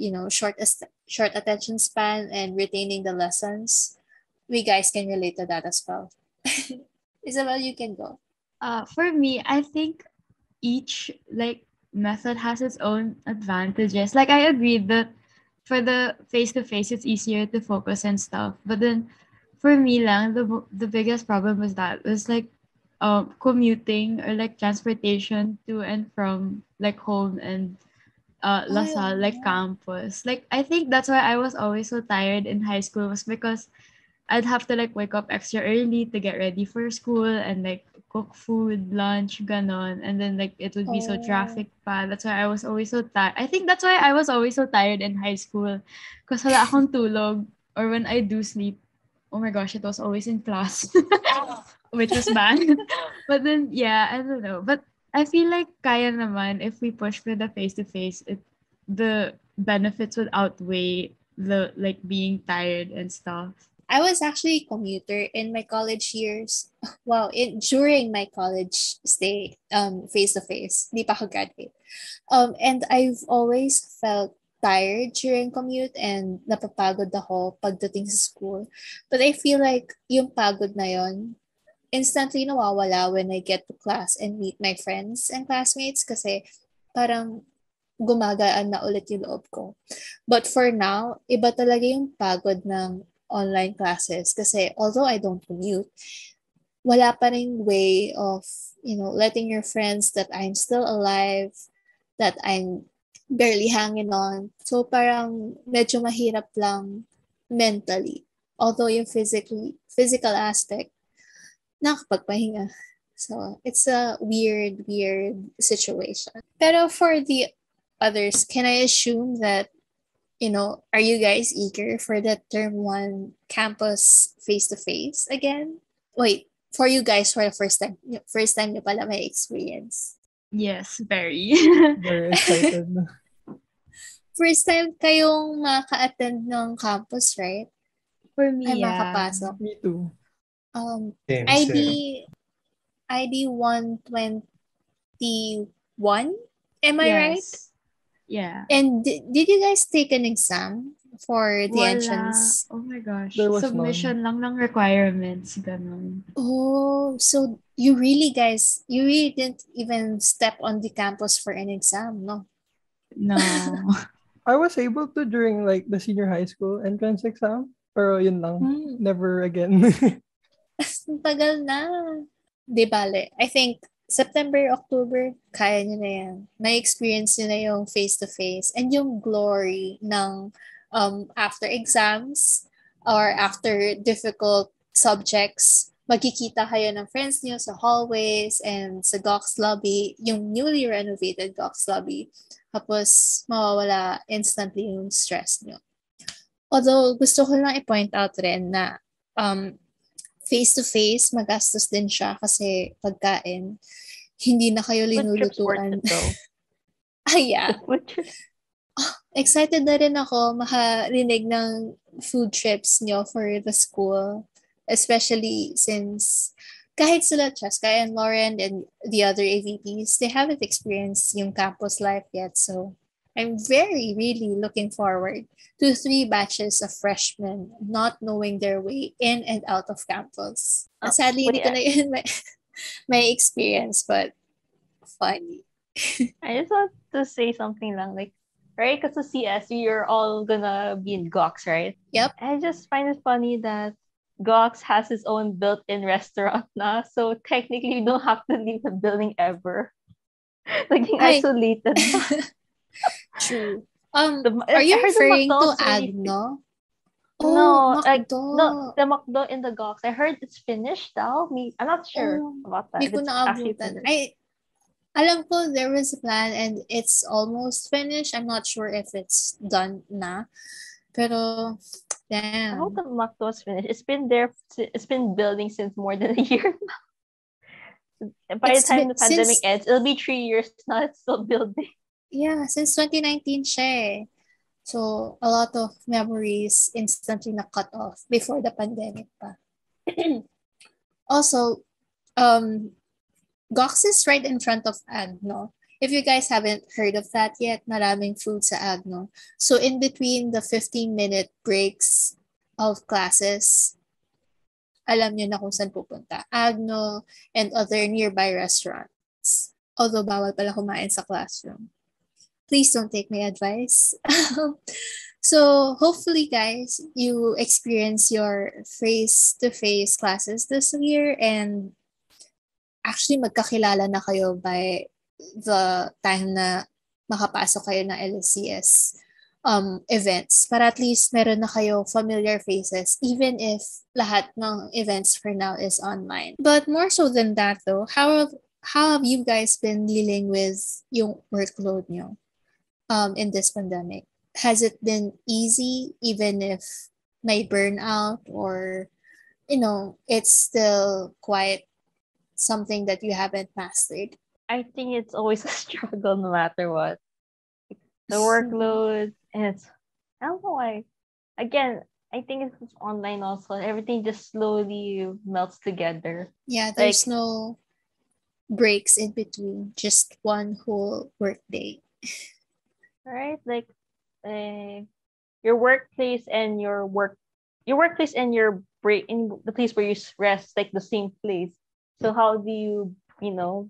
short attention span and retaining the lessons. We guys can relate to that as well. Isabel, you can go. For me, I think each like method has its own advantages. Like I agree that for the face to face, it's easier to focus and stuff. But then for me lang, the biggest problem was like commuting or like transportation to and from like home and Oh, LaSalle, like yeah. campus. Like I think that's why I was always so tired in high school was because I'd have to like wake up extra early to get ready for school and like cook food, lunch, ganon. And then like it would be so Oh. traffic pa. That's why I was always so tired. I think that's why I was always so tired in high school. Because wala akong tulog. Or when I do sleep, oh my gosh, it was always in class. Which was bad. But then yeah, I don't know. But I feel like kaya naman if we push for the face to face, it the benefits would outweigh the like being tired and stuff. I was actually a commuter in my college years. Wow, during my college stay, face to face, di pa ako graduate. And I've always felt tired during commute and napapagod ako pagdating sa school. But I feel like yung pagod na yon instantly nawawala when I get to class and meet my friends and classmates kasi parang gumagaan na ulit yung loob ko. But for now, iba talaga yung pagod ng online classes kasi although I don't commute, wala pa ring way of, letting your friends that I'm still alive, that I'm barely hanging on. So parang medyo mahirap lang mentally. Although yung physical aspect, nakakapagpahinga. So it's a weird situation. Pero for the others, can I assume that, are you guys eager for that term one campus face to face again? Wait, for you guys for the first time nyo pala may experience. Yes, very. Very excited. First time kayong maka-attend ng campus, right? For Ay, me, yeah. makapasok. Me too. Same, ID same. ID 121. Am I right? Yes. Yeah. And did you guys take an exam for the Wala. entrance? Oh my gosh. There was Submission lang ng requirements. Ganon. Oh, so you really didn't even step on the campus for an exam, no? No. I was able to during like the senior high school entrance exam, pero yun lang. Never again. Ang tagal na. Di bale. I think September, October, kaya nyo na yan. May experience nyo na yung face-to-face and yung glory ng after exams or after difficult subjects, magkikita kayo ng friends nyo sa hallways and sa Docs lobby, yung newly renovated Docs lobby. Tapos, mawawala instantly yung stress nyo. Although, gusto ko lang i-point out rin na face-to-face, magastos din siya kasi pagkain, hindi na kayo Food trips worth linulutuan. it though. Yeah. Food trips. Excited na rin ako makarinig ng food trips nyo for the school. especially since kahit sila Cheska and Lauren and the other AVPs, they haven't experienced yung campus life yet. So I'm very, really looking forward to 3 batches of freshmen not knowing their way in and out of campus. Sadly, hindi Wait, ko na yun my experience, but funny. I just want to say something lang, like, right? Because the CS, you're all gonna be in GOX, right? Yep. I just find it funny that GOX has its own built-in restaurant now, so technically you don't have to leave the building ever. Naging Ay. isolated. True. I Are you heard the referring to McDonald's really- Agno? No, like Macdo. no, the McDo in the GOX. I heard it's finished now. I'm not sure about that. Hindi ko It's actually naabutan. finished. Alam ko there was a plan and it's almost finished. I'm not sure if it's done na. Pero, I hope damn. the McDo is finished. It's been there. It's been building since more than a year now. By the It's time been- the pandemic since- ends, it'll be 3 years now. It's still building. Yeah, since 2019 siya eh. So, a lot of memories instantly na cut off before the pandemic pa. Also, Gox is right in front of Agno. If you guys haven't heard of that yet, maraming food sa Agno. So, in between the 15-minute breaks of classes, alam nyo na kung saan pupunta. Agno and other nearby restaurants. Although, bawal pala kumain sa classroom. Please don't take my advice. So hopefully guys, you experience your face-to-face classes this year and actually magkakilala na kayo by the time na makapasok kayo ng LSCS events. Para at least meron na kayo familiar faces even if lahat ng events for now is online. But more so than that though, how have you guys been dealing with yung workload nyo in this pandemic? Has it been easy even if may burnout or, it's still quite something that you haven't mastered? I think it's always a struggle no matter what. The workload and I don't know why. Again, I think it's online also. Everything just slowly melts together. Yeah, there's no breaks in between, just one whole work day. Right? Like your workplace and your workplace and your break in the place where you rest, like the same place. So how do you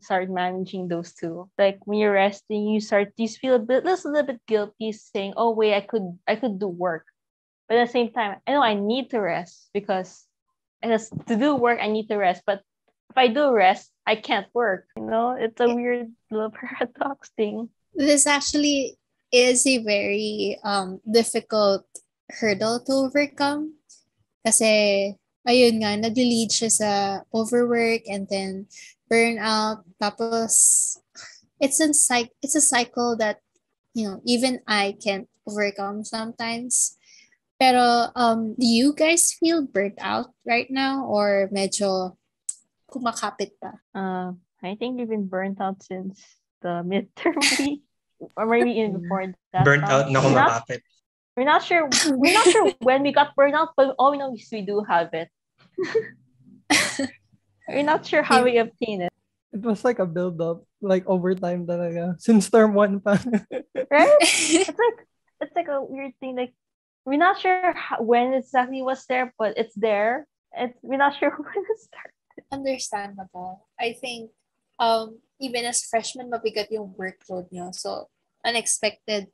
start managing those two? Like when you're resting, you feel a little bit guilty saying, oh wait, I could do work. But at the same time, I know I need to rest because to do work I need to rest. But if I do rest, I can't work. It's a weird little paradox thing. This actually is a very difficult hurdle to overcome. Kasi, ayun nga, nag-lead siya sa overwork and then burnout. Tapos, it's a cycle that, even I can't overcome sometimes. Pero, do you guys feel burnt out right now or medyo kumakapit pa? I think we've been burnt out since the midterm week. Or maybe even before that. Burnt out na kumakapit. We're not sure when we got burnt out, but all we know is we do have it. We're not sure how we obtain it. It was like a build-up, like overtime talaga. Since term 1 pa. Right? It's like a weird thing. Like we're not sure when exactly was there, but it's there. We're not sure when it started. Understandable. I think even as freshmen, mabigat yung workload nyo. So, expected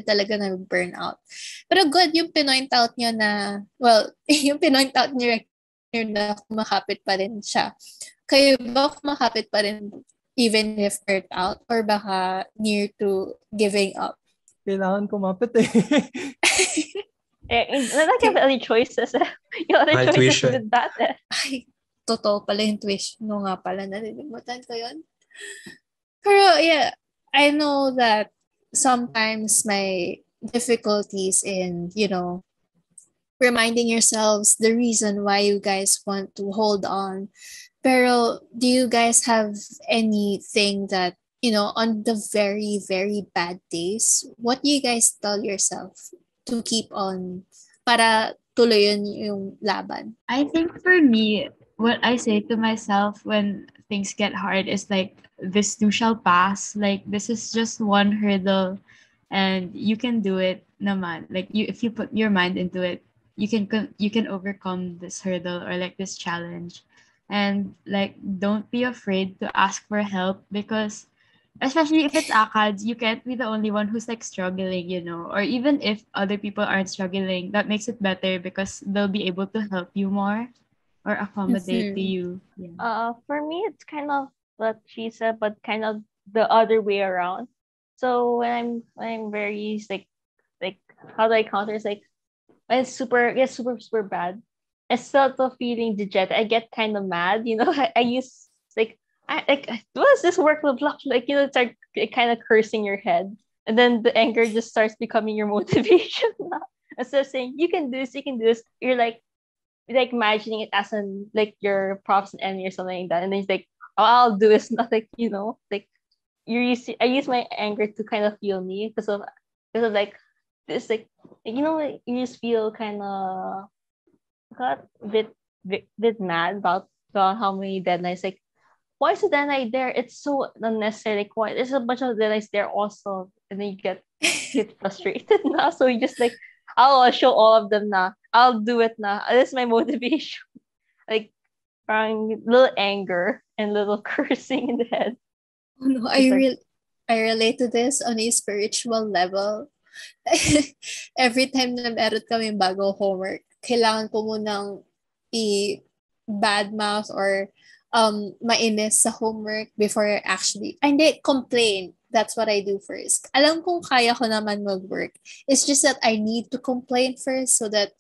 talaga na burnout. Pero good, yung pinoint out nyo na, yung pinoint out nyo na kumakapit pa rin siya. Kayo ba kumakapit pa rin even if burnt out or baka near to giving up? Kailangan kumapit eh. Like you have any choices. Yung other choices did that. Ay, totoo pala yung tuition. No nga pala, nalilimutan ko yun. Pero yeah, I know that sometimes my difficulties in, reminding yourselves the reason why you guys want to hold on. Pero do you guys have anything that, on the very, very bad days, what do you guys tell yourself to keep on para tuloy yung laban? I think for me, what I say to myself when things get hard is like, this too shall pass. Like, this is just one hurdle and you can do it naman. Like, if you put your mind into it, you can overcome this hurdle or like this challenge. And like, don't be afraid to ask for help, because especially if it's ACADS, you can't be the only one who's like struggling, or even if other people aren't struggling, that makes it better because they'll be able to help you more or accommodate to you. Yeah. For me, it's kind of what she said, but kind of the other way around. So when I'm very like how do I counter? It's like when it's super bad. Instead of feeling dejected, I get kind of mad. I use like what does this work look like? Like, start kind of cursing your head, and then the anger just starts becoming your motivation. Instead of saying you can do this, you're like imagining it as like your props and enemy or something like that, and then it's like, oh, I'll do is nothing, like I use my anger to kind of feel me because of like this, like you just feel kind of got a bit mad about how many deadlines. Like, why is the deadline there? It's so unnecessary. Like, why there's a bunch of deadlines there also, and then you get frustrated now. So you just like, I'll show all of them now. I'll do it now. This is my motivation. Like, little anger and little cursing in the head. Oh no, I relate to this on a spiritual level. Every time na meron kami bago homework, kailangan ko munang i-badmouth or mainis sa homework before actually, hindi, complain. That's what I do first. Alam kong kaya ko naman mag-work. It's just that I need to complain first so that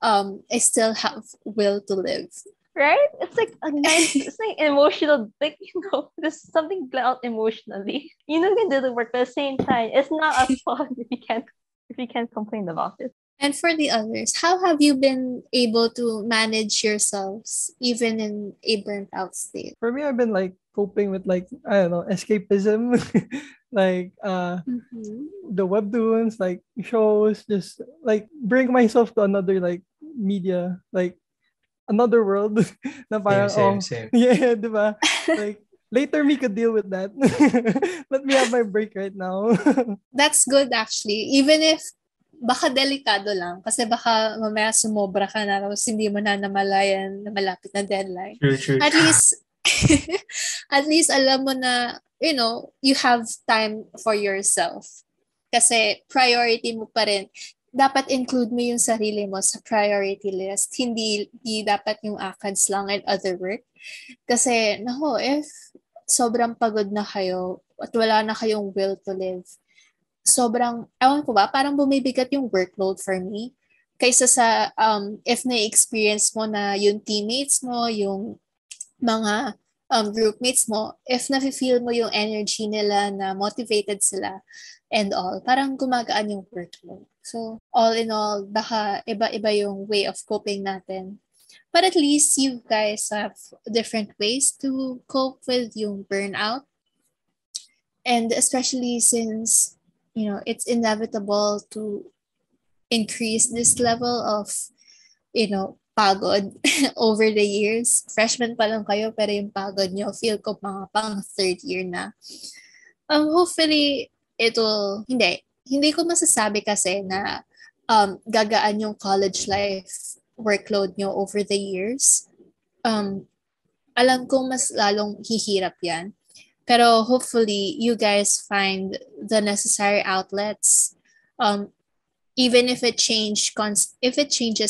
I still have will to live. Right? It's like a nice, it's like emotional, like, there's something out emotionally. You can do the work, but at the same time, it's not as fun if you can't complain about it. And for the others, how have you been able to manage yourselves even in a burnt out state? For me, I've been like coping with like, I don't know, escapism, like the webtoons, like shows, just like bring myself to another like media, like another world. Na parang, Same. Yeah, diba? Like, later me could deal with that. Let me have my break right now. That's good actually. Even if baka delikado lang kasi baka mamaya sumobra ka na tapos hindi mo na namalayan na malapit na deadline. True. At least alam mo na, you have time for yourself. Kasi priority mo pa rin. Dapat include mo yung sarili mo sa priority list. Hindi dapat yung ACADS lang and other work. Kasi, if sobrang pagod na kayo at wala na kayong will to live, sobrang, ewan ko ba, parang bumibigat yung workload for me. Kaysa sa, if na-experience mo na yung teammates mo, yung mga groupmates mo, if na-feel mo yung energy nila na motivated sila and all, parang gumagaan yung workload. So, all in all, baka iba-iba yung way of coping natin. But at least you guys have different ways to cope with yung burnout. And especially since, it's inevitable to increase this level of, pagod over the years. Freshman pa lang kayo, pero yung pagod nyo, feel ko mga pang third year na. Hopefully, hindi ko masasabi kasi na gagaan yung college life workload nyo over the years. Alam kong mas lalong hihirap yan. Pero hopefully, you guys find the necessary outlets. Even if it changes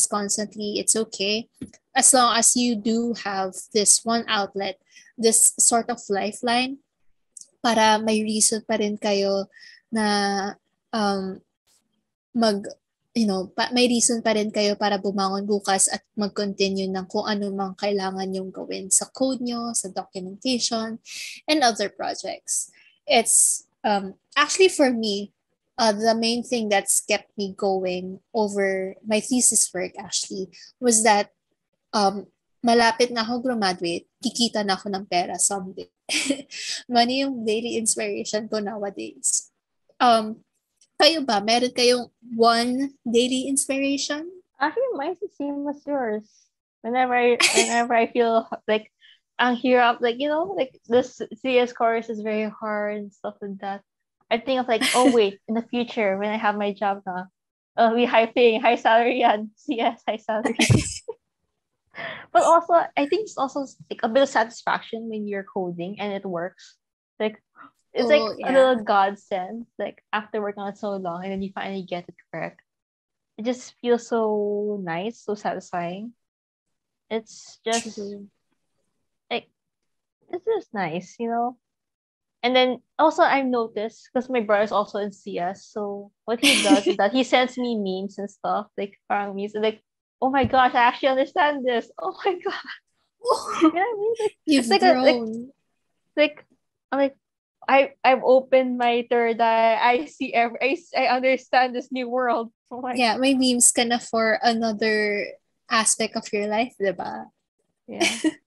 constantly, it's okay. As long as you do have this one outlet, this sort of lifeline, para may reason pa rin kayo na may reason pa rin kayo para bumangon bukas at mag-continue ng kung ano mang kailangan yung gawin sa code nyo, sa documentation, and other projects. It's actually for me, the main thing that's kept me going over my thesis work actually was that malapit na ako graduate, kikita na ako ng pera someday. Money yung daily inspiration ko nowadays. Kayo ba? Meron kayong one daily inspiration? Actually, mine's the same as yours. Whenever I feel like ang hirap, like like this CS course is very hard and stuff like that. I think of like, oh wait, in the future when I have my job now, it'll be high paying, high salary and CS high salary. But also, I think it's also like a bit of satisfaction when you're coding and it works. Like it's like Oh, a yeah. little godsend. Like after working on it so long and then you finally get it correct. It just feels so nice, so satisfying. It's just True. like it's just nice. And then also I've noticed because my brother's also in CS, so what he does is that he sends me memes and stuff, like parang memes, and like, oh my gosh, I actually understand this. Oh my god. You know what I mean? Like You've it's like a grown. like I'm like I've opened my third eye. I see I understand this new world. Oh my Yeah, may memes ka na for another aspect of your life, diba? yeah.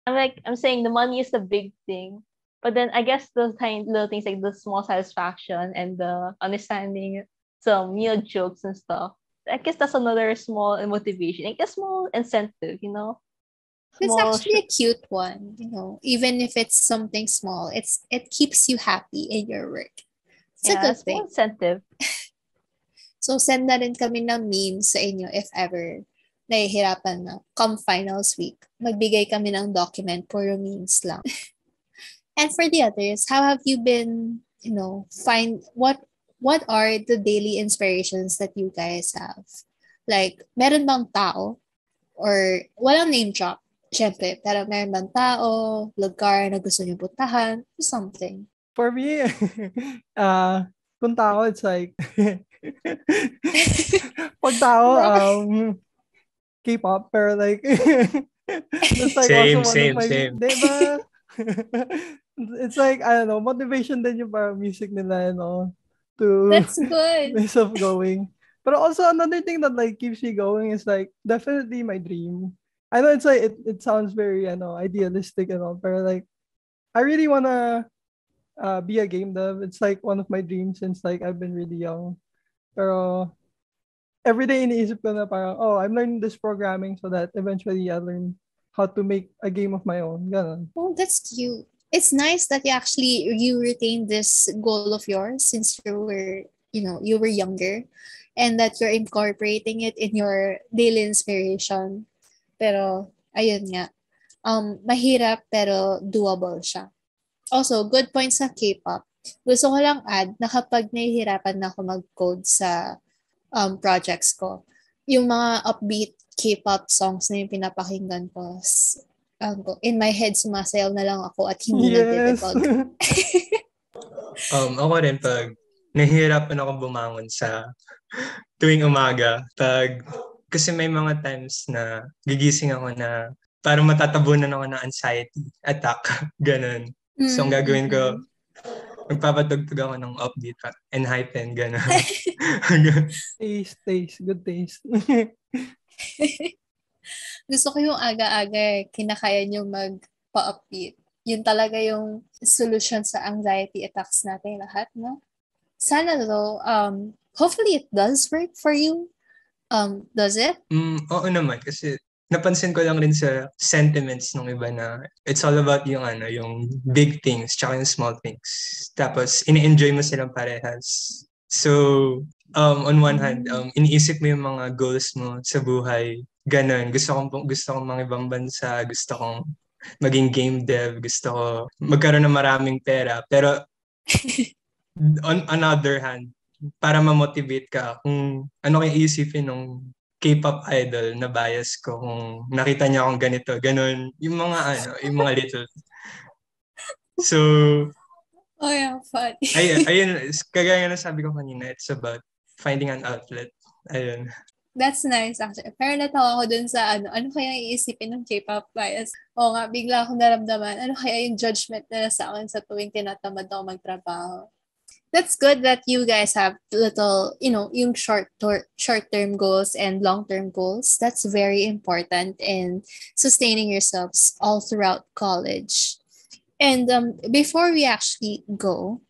I'm saying the money is the big thing. But then I guess those tiny little things like the small satisfaction and the understanding some jokes and stuff. I guess that's another small motivation. Like a small incentive. It's Small actually a cute one, even if it's something small, it keeps you happy in your work. It's a yeah, good small thing. incentive. So send na rin kami ng memes sa inyo if ever nahihirapan na. Come finals week, magbigay kami ng document, puro memes lang. And for the others, how have you been, find what are the daily inspirations that you guys have? Like, meron bang tao or walang name drop, syempre, pero meron bang tao, lugar na gusto niyo puntahan, or something? For me, kung tao, it's like, pag tao, K-pop, pero like, that's like also one of my, diba? It's like, I don't know, motivation din yung parang music nila, to That's good. myself going. But also another thing that like keeps me going is like definitely my dream. I know it's like it sounds very idealistic and all, but like I really wanna be a game dev. It's like one of my dreams since like I've been really young. Pero every day iniisip ko na parang, oh, I'm learning this programming so that eventually I'll learn how to make a game of my own. Ganon. Oh, that's cute. It's nice that you retain this goal of yours since you were younger, and that you're incorporating it in your daily inspiration. Pero ayun nga. Mahirap pero doable siya. Also, good points sa K-pop. Gusto ko lang add na kapag nahihirapan na ako mag-code sa projects ko, yung mga upbeat K-pop songs na yung pinapakinggan ko, in my head, sumasayaw na lang ako at hindi nagde-debug. Ako rin pag nahihirapan ako bumangon sa tuwing umaga, kasi may mga times na gigising ako na parang matatabunan ako ng anxiety attack, ganun. So, ang gagawin ko, magpapatugtog ako ng upbeat and hypen, gano'n. Taste. Good taste. Gusto ko yung aga-aga kinakaya nyo magpa-upbeat. Yun talaga yung solution sa anxiety attacks natin lahat, no? Sana though, hopefully it does work for you. Does it? Oo naman, kasi napansin ko lang rin sa sentiments ng iba na it's all about yung big things tsaka yung small things. Tapos, ini-enjoy mo silang parehas. So, on one hand, iniisip mo yung mga goals mo sa buhay. Ganon. Gusto kong mga ibang bansa. Gusto kong maging game dev. Gusto ko magkaroon ng maraming pera. Pero, on another hand, para ma-motivate ka kung ano kayong iisipin ng K-pop idol na bias ko kung nakita niya akong ganito, ganun, yung mga little. So, oh yeah, fun. ayun, kagaya na sabi ko kanina, it's about finding an outlet. Ayun. That's nice actually. Pero natawa ko dun sa ano kaya iisipin ng K-pop bias? Oo nga, bigla akong naramdaman, ano kaya yung judgment nila sa akin sa tuwing tinatamad ako magtrabaho. That's good that you guys have little, yung short-term goals and long-term goals. That's very important in sustaining yourselves all throughout college. And before we actually go,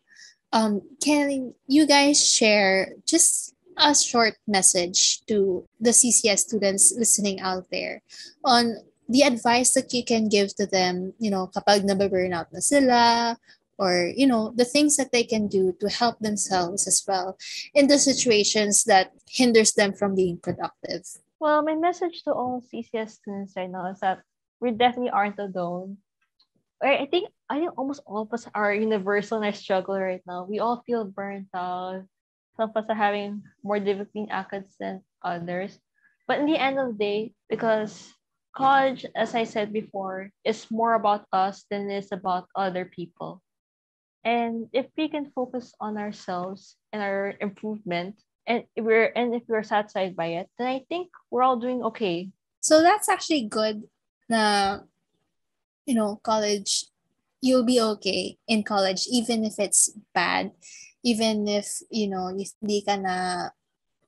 can you guys share just a short message to the CCS students listening out there on the advice that you can give to them, kapag nababurnout na sila, or, the things that they can do to help themselves as well in the situations that hinders them from being productive. Well, my message to all CCS students right now is that we definitely aren't alone. I think almost all of us are universal in our struggle right now. We all feel burnt out. Some of us are having more difficult academics than others. But in the end of the day, because college, as I said before, is more about us than it is about other people. And if we can focus on ourselves and our improvement, and if we're satisfied by it, then I think we're all doing okay. So that's actually good na, college, you'll be okay in college, even if it's bad, even if, hindi ka na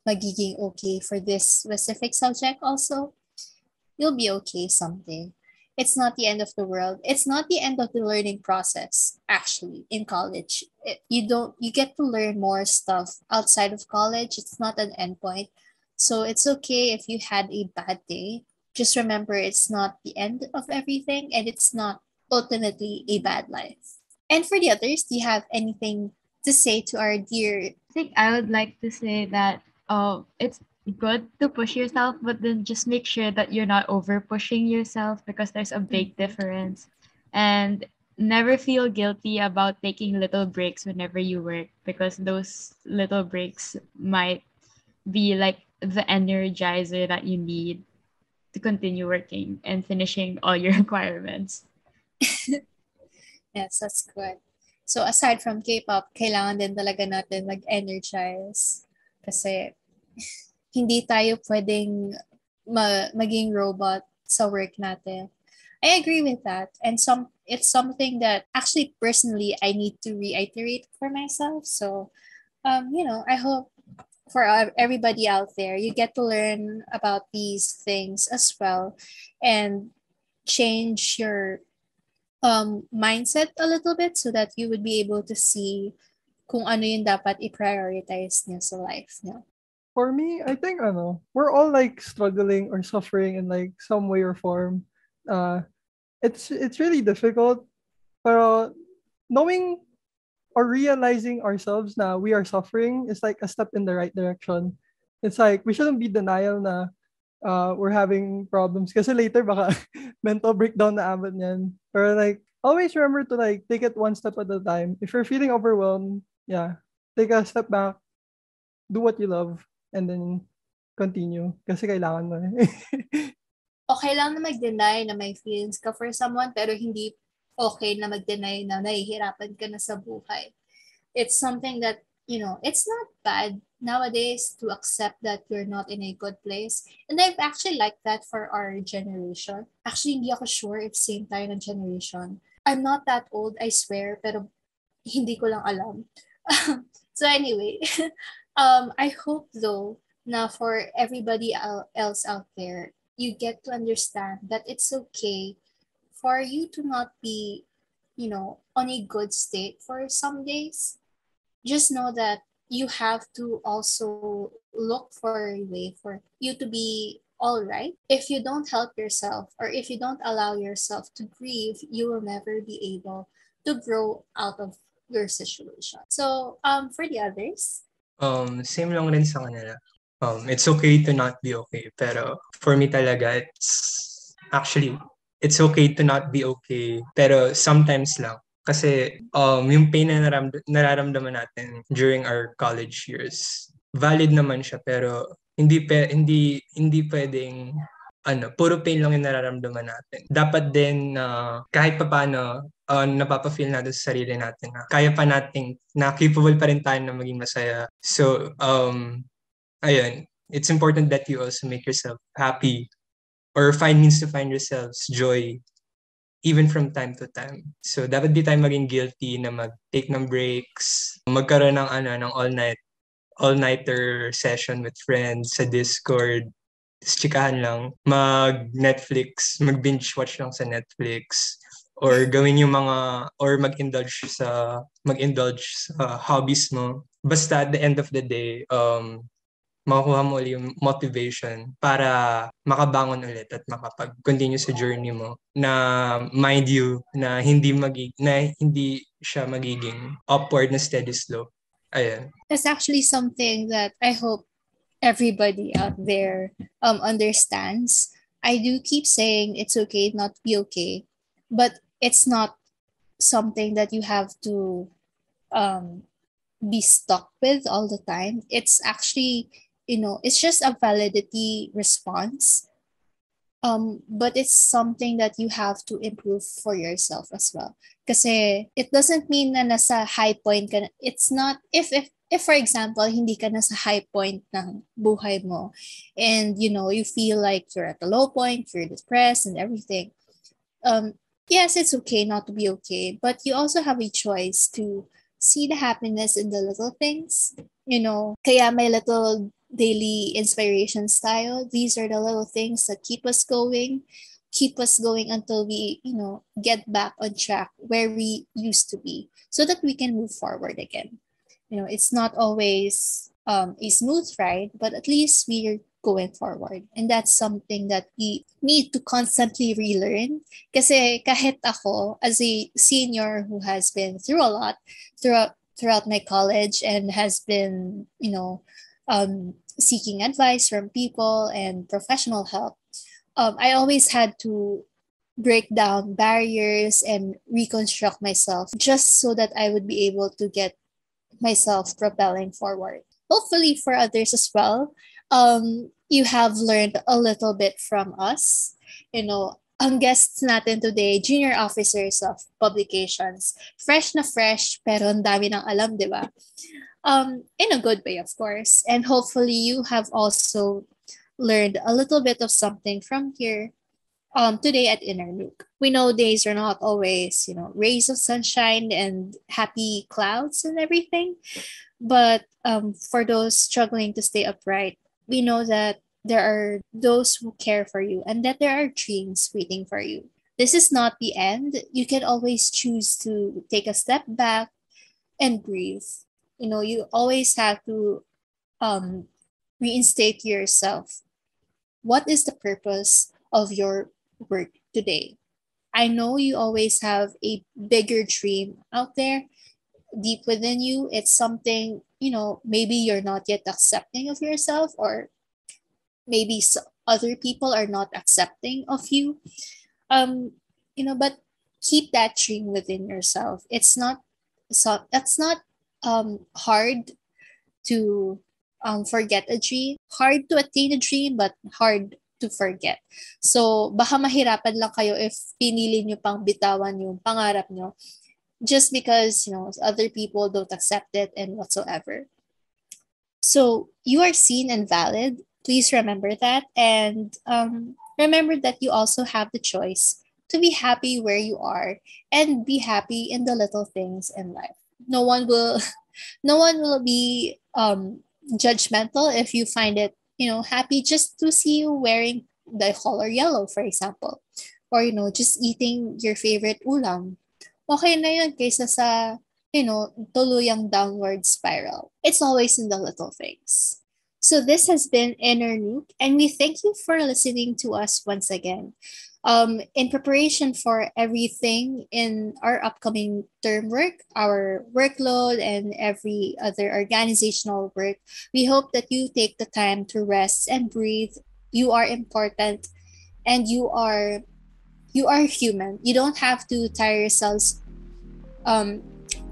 magiging okay for this specific subject also, you'll be okay someday. It's not the end of the world. It's not the end of the learning process, actually, in college. You get to learn more stuff outside of college. It's not an endpoint. So it's okay if you had a bad day. Just remember it's not the end of everything, and it's not ultimately a bad life. And for the others, do you have anything to say to our dear? I think I would like to say that it's good to push yourself, but then just make sure that you're not over pushing yourself, because there's a big difference. And never feel guilty about taking little breaks whenever you work, because those little breaks might be like the energizer that you need to continue working and finishing all your requirements. Yes, that's good. So aside from K-pop, kailangan din talaga natin mag-energize. Kasi hindi tayo pwedeng maging robot sa work natin. I agree with that. And it's something that actually personally I need to reiterate for myself. So, I hope for everybody out there, you get to learn about these things as well and change your mindset a little bit so that you would be able to see kung ano yung dapat i-prioritize niyo sa life niyo. For me, I think we're all like struggling or suffering in like some way or form. It's really difficult, pero knowing or realizing ourselves na we are suffering is like a step in the right direction. It's like we shouldn't be denial na we're having problems kasi later baka mental breakdown na abot niyan. Pero like always remember to like take it one step at a time. If you're feeling overwhelmed, yeah, take a step back, do what you love, and then continue kasi kailangan mo. Okay lang na mag-deny na may feelings ka for someone, pero hindi okay na mag-deny na nahihirapan ka na sa buhay. It's something that, it's not bad nowadays to accept that you're not in a good place. And I've actually liked that for our generation. Actually, hindi ako sure if same tayo ng generation. I'm not that old, I swear, pero hindi ko lang alam. So anyway, I hope though na for everybody else out there, you get to understand that it's okay for you to not be, on a good state for some days. Just know that you have to also look for a way for you to be all right. If you don't help yourself or if you don't allow yourself to grieve, you will never be able to grow out of your situation. So, for the others, Same lang rin sa kanila. It's okay to not be okay. Pero for me talaga, it's okay to not be okay. Pero sometimes lang. Kasi yung pain na nararamdaman natin during our college years, valid naman siya. Pero hindi pwedeng puro pain lang yung nararamdaman natin. Dapat din kahit papaano napapa-feel natin sa sarili natin na kaya pa nating, na capable pa rin tayo na maging masaya. So, ayun, it's important that you also make yourself happy or find means to find yourselves joy even from time to time. So, dapat di tayo maging guilty na mag-take ng breaks, magkaroon ng ng all-nighter session with friends sa Discord, chikahan lang, mag-Netflix, mag-binge watch lang sa Netflix, or gawin yung or mag-indulge sa hobbies mo. Basta at the end of the day, makukuha mo ulit yung motivation para makabangon ulit at makapag-continue sa journey mo na mind you na hindi siya magiging upward na steady slope. Ayan. That's actually something that I hope everybody out there understands. I do keep saying it's okay not to be okay, but it's not something that you have to um, be stuck with all the time. It's actually, it's just a validity response. But it's something that you have to improve for yourself as well. Kasi it doesn't mean na nasa high point ka na. It's not, if for example, hindi ka nasa high point ng buhay mo and, you feel like you're at the low point, you're depressed and everything. Yes, it's okay not to be okay, but you also have a choice to see the happiness in the little things. Kaya may little daily inspiration style. These are the little things that keep us going until we, get back on track where we used to be so that we can move forward again. It's not always a smooth ride, but at least we're going forward. And that's something that we need to constantly relearn. Kasi kahit ako, as a senior who has been through a lot throughout my college and has been, seeking advice from people and professional help, I always had to break down barriers and reconstruct myself just so that I would be able to get myself propelling forward. Hopefully for others as well, you have learned a little bit from us. Ang guests natin today, junior officers of publications. Fresh na fresh, pero ang dami ng alam, di ba? In a good way, of course. And hopefully you have also learned a little bit of something from here today at Inner Nuke. We know days are not always, rays of sunshine and happy clouds and everything. But for those struggling to stay upright, we know that there are those who care for you and that there are dreams waiting for you. This is not the end. You can always choose to take a step back and breathe. You always have to reinstate yourself. What is the purpose of your work today? I know you always have a bigger dream out there deep within you. It's something, maybe you're not yet accepting of yourself, or maybe other people are not accepting of you. But keep that dream within yourself. It's not hard to forget a dream. Hard to attain a dream, but hard to forget. So, baka mahirapan lang kayo if pinili nyo pang bitawan yung pangarap nyo just because, other people don't accept it and whatsoever. So, you are seen and valid. Please remember that. And remember that you also have the choice to be happy where you are and be happy in the little things in life. No one will be judgmental if you find it, happy just to see you wearing the color yellow, for example, or just eating your favorite ulam. Okay na yun kaysa sa tuluyang downward spiral. It's always in the little things. So this has been Inner Nuke, and we thank you for listening to us once again. In preparation for everything in our upcoming term work, our workload, and every other organizational work, we hope that you take the time to rest and breathe. You are important, and you are human. You don't have to tire yourselves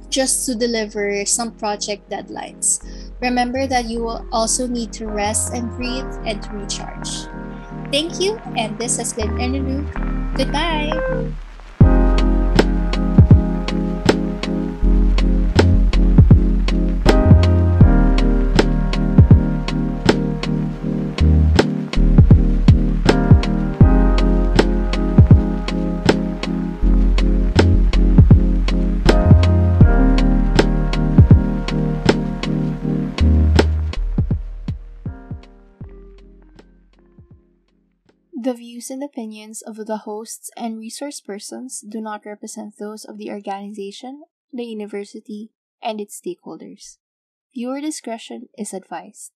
just to deliver some project deadlines. Remember that you will also need to rest and breathe and to recharge. Thank you, and this has been Inner Nuke. Goodbye! The views and opinions of the hosts and resource persons do not represent those of the organization, the university, and its stakeholders. Viewer discretion is advised.